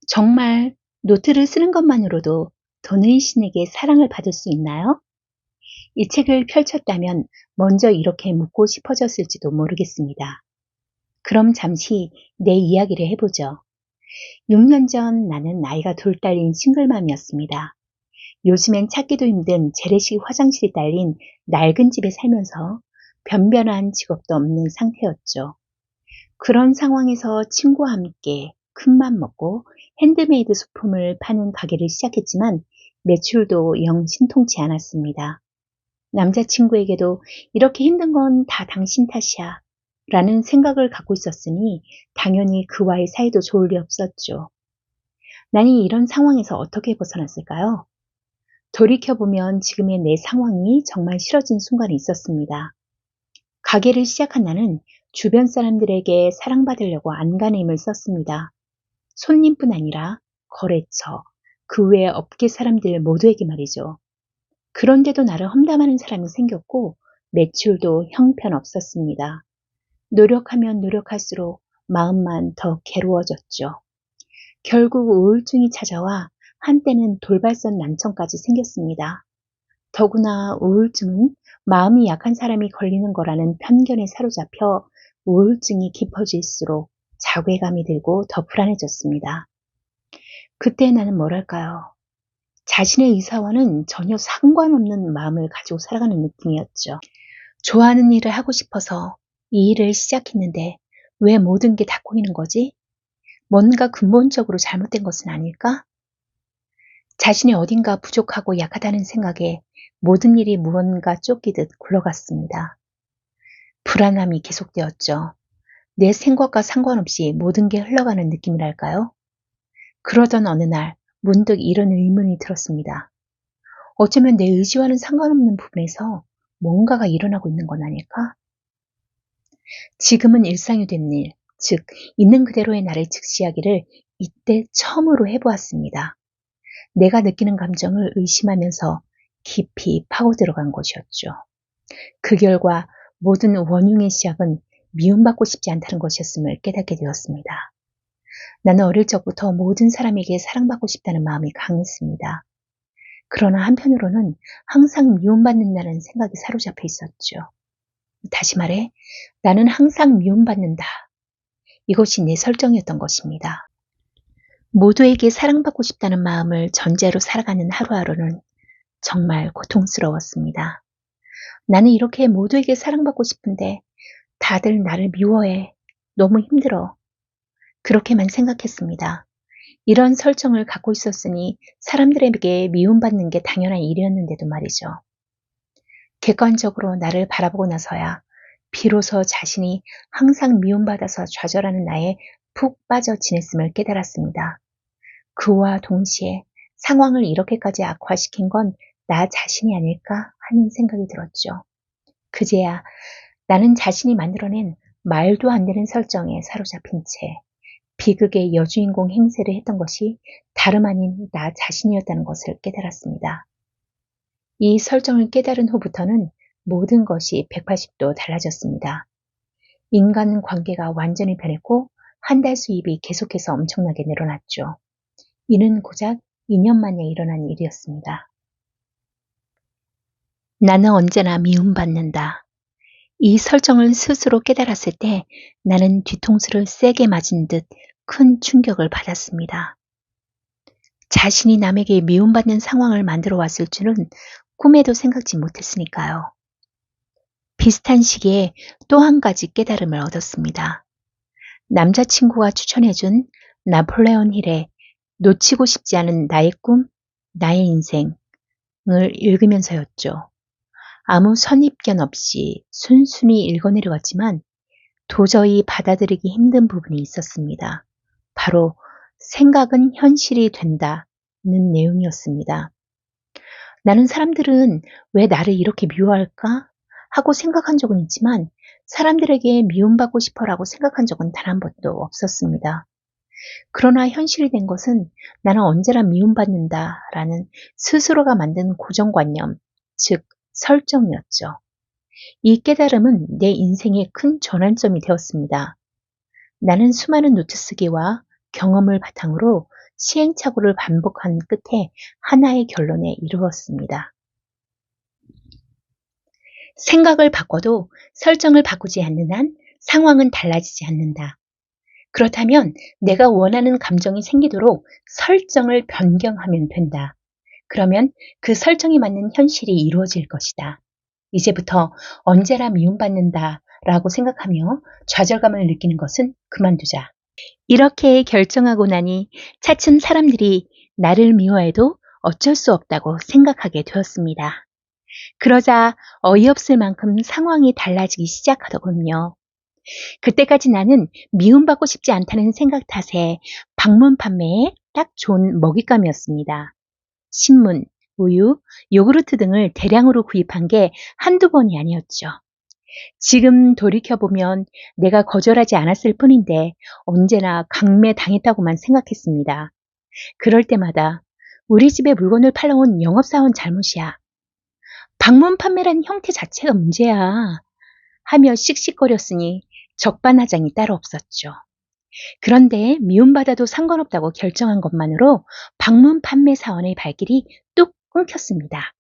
정말 노트를 쓰는 것만으로도 도는 신에게 사랑을 받을 수 있나요? 이 책을 펼쳤다면 먼저 이렇게 묻고 싶어졌을지도 모르겠습니다. 그럼 잠시 내 이야기를 해보죠. 6년 전 나는 나이가 둘 딸린 싱글맘이었습니다. 요즘엔 찾기도 힘든 재래식 화장실이 딸린 낡은 집에 살면서 변변한 직업도 없는 상태였죠. 그런 상황에서 친구와 함께 큰맘 먹고 핸드메이드 소품을 파는 가게를 시작했지만 매출도 영 신통치 않았습니다. 남자친구에게도 이렇게 힘든 건 다 당신 탓이야 라는 생각을 갖고 있었으니 당연히 그와의 사이도 좋을 리 없었죠. 나는 이런 상황에서 어떻게 벗어났을까요? 돌이켜보면 지금의 내 상황이 정말 싫어진 순간이 있었습니다. 가게를 시작한 나는 주변 사람들에게 사랑받으려고 안간의 힘을 썼습니다. 손님뿐 아니라 거래처, 그 외 업계 사람들 모두에게 말이죠. 그런데도 나를 험담하는 사람이 생겼고 매출도 형편없었습니다. 노력하면 노력할수록 마음만 더 괴로워졌죠. 결국 우울증이 찾아와 한때는 돌발성 난청까지 생겼습니다. 더구나 우울증은 마음이 약한 사람이 걸리는 거라는 편견에 사로잡혀 우울증이 깊어질수록 자괴감이 들고 더 불안해졌습니다. 그때 나는 뭐랄까요. 자신의 의사와는 전혀 상관없는 마음을 가지고 살아가는 느낌이었죠. 좋아하는 일을 하고 싶어서 이 일을 시작했는데 왜 모든 게 다 꼬이는 거지? 뭔가 근본적으로 잘못된 것은 아닐까? 자신이 어딘가 부족하고 약하다는 생각에 모든 일이 무언가 쫓기듯 굴러갔습니다. 불안함이 계속되었죠. 내 생각과 상관없이 모든 게 흘러가는 느낌이랄까요? 그러던 어느 날 문득 이런 의문이 들었습니다. 어쩌면 내 의지와는 상관없는 부분에서 뭔가가 일어나고 있는 건 아닐까? 지금은 일상이 된 일, 즉 있는 그대로의 나를 직시하기를 이때 처음으로 해보았습니다. 내가 느끼는 감정을 의심하면서 깊이 파고 들어간 것이었죠. 그 결과 모든 원흉의 시작은 미움받고 싶지 않다는 것이었음을 깨닫게 되었습니다. 나는 어릴 적부터 모든 사람에게 사랑받고 싶다는 마음이 강했습니다. 그러나 한편으로는 항상 미움받는다는 생각이 사로잡혀 있었죠. 다시 말해, 나는 항상 미움받는다. 이것이 내 설정이었던 것입니다. 모두에게 사랑받고 싶다는 마음을 전제로 살아가는 하루하루는 정말 고통스러웠습니다. 나는 이렇게 모두에게 사랑받고 싶은데 다들 나를 미워해. 너무 힘들어. 그렇게만 생각했습니다. 이런 설정을 갖고 있었으니 사람들에게 미움받는 게 당연한 일이었는데도 말이죠. 객관적으로 나를 바라보고 나서야 비로소 자신이 항상 미움받아서 좌절하는 나에 푹 빠져 지냈음을 깨달았습니다. 그와 동시에 상황을 이렇게까지 악화시킨 건 나 자신이 아닐까 하는 생각이 들었죠. 그제야 나는 자신이 만들어낸 말도 안 되는 설정에 사로잡힌 채 비극의 여주인공 행세를 했던 것이 다름 아닌 나 자신이었다는 것을 깨달았습니다. 이 설정을 깨달은 후부터는 모든 것이 180도 달라졌습니다. 인간 관계가 완전히 변했고 한 달 수입이 계속해서 엄청나게 늘어났죠. 이는 고작 2년 만에 일어난 일이었습니다. 나는 언제나 미움받는다. 이 설정을 스스로 깨달았을 때 나는 뒤통수를 세게 맞은 듯 큰 충격을 받았습니다. 자신이 남에게 미움받는 상황을 만들어 왔을 줄은 꿈에도 생각지 못했으니까요. 비슷한 시기에 또 한 가지 깨달음을 얻었습니다. 남자친구가 추천해준 나폴레온 힐의 놓치고 싶지 않은 나의 꿈, 나의 인생을 읽으면서였죠. 아무 선입견 없이 순순히 읽어내려갔지만 도저히 받아들이기 힘든 부분이 있었습니다. 바로 생각은 현실이 된다는 내용이었습니다. 나는 사람들은 왜 나를 이렇게 미워할까? 하고 생각한 적은 있지만 사람들에게 미움받고 싶어라고 생각한 적은 단 한 번도 없었습니다. 그러나 현실이 된 것은 나는 언제나 미움받는다라는 스스로가 만든 고정관념, 즉 설정이었죠. 이 깨달음은 내 인생의 큰 전환점이 되었습니다. 나는 수많은 노트 쓰기와 경험을 바탕으로 시행착오를 반복한 끝에 하나의 결론에 이르렀습니다. 생각을 바꿔도 설정을 바꾸지 않는 한 상황은 달라지지 않는다. 그렇다면 내가 원하는 감정이 생기도록 설정을 변경하면 된다. 그러면 그 설정에 맞는 현실이 이루어질 것이다. 이제부터 언제나 미움받는다 라고 생각하며 좌절감을 느끼는 것은 그만두자. 이렇게 결정하고 나니 차츰 사람들이 나를 미워해도 어쩔 수 없다고 생각하게 되었습니다. 그러자 어이없을 만큼 상황이 달라지기 시작하더군요. 그때까지 나는 미움받고 싶지 않다는 생각 탓에 방문 판매에 딱 좋은 먹잇감이었습니다. 신문, 우유, 요구르트 등을 대량으로 구입한 게 한두 번이 아니었죠. 지금 돌이켜보면 내가 거절하지 않았을 뿐인데 언제나 강매당했다고만 생각했습니다. 그럴 때마다 우리 집에 물건을 팔러 온 영업사원 잘못이야. 방문 판매라는 형태 자체가 문제야. 하며 씩씩거렸으니 적반하장이 따로 없었죠. 그런데 미움받아도 상관없다고 결정한 것만으로 방문 판매 사원의 발길이 뚝 끊겼습니다.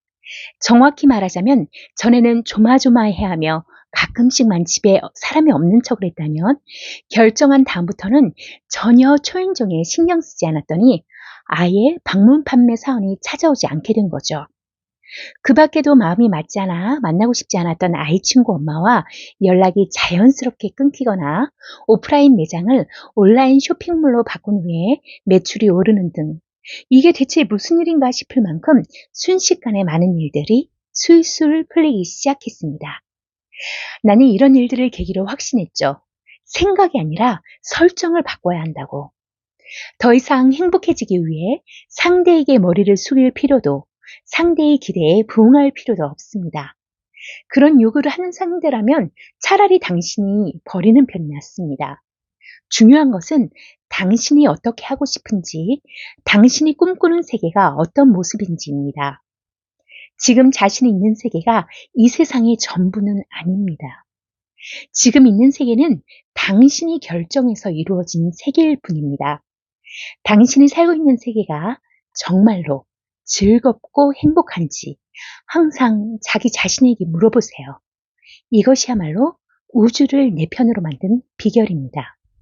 정확히 말하자면 전에는 조마조마해하며 가끔씩만 집에 사람이 없는 척을 했다면 결정한 다음부터는 전혀 초인종에 신경 쓰지 않았더니 아예 방문 판매 사원이 찾아오지 않게 된 거죠. 그 밖에도 마음이 맞지 않아 만나고 싶지 않았던 아이 친구 엄마와 연락이 자연스럽게 끊기거나 오프라인 매장을 온라인 쇼핑몰로 바꾼 후에 매출이 오르는 등 이게 대체 무슨 일인가 싶을 만큼 순식간에 많은 일들이 술술 풀리기 시작했습니다. 나는 이런 일들을 계기로 확신했죠. 생각이 아니라 설정을 바꿔야 한다고. 더 이상 행복해지기 위해 상대에게 머리를 숙일 필요도 상대의 기대에 부응할 필요도 없습니다. 그런 요구를 하는 상대라면 차라리 당신이 버리는 편이 낫습니다. 중요한 것은 당신이 어떻게 하고 싶은지, 당신이 꿈꾸는 세계가 어떤 모습인지입니다. 지금 자신이 있는 세계가 이 세상의 전부는 아닙니다. 지금 있는 세계는 당신이 결정해서 이루어진 세계일 뿐입니다. 당신이 살고 있는 세계가 정말로 즐겁고 행복한지 항상 자기 자신에게 물어보세요. 이것이야말로 우주를 내 편으로 만든 비결입니다.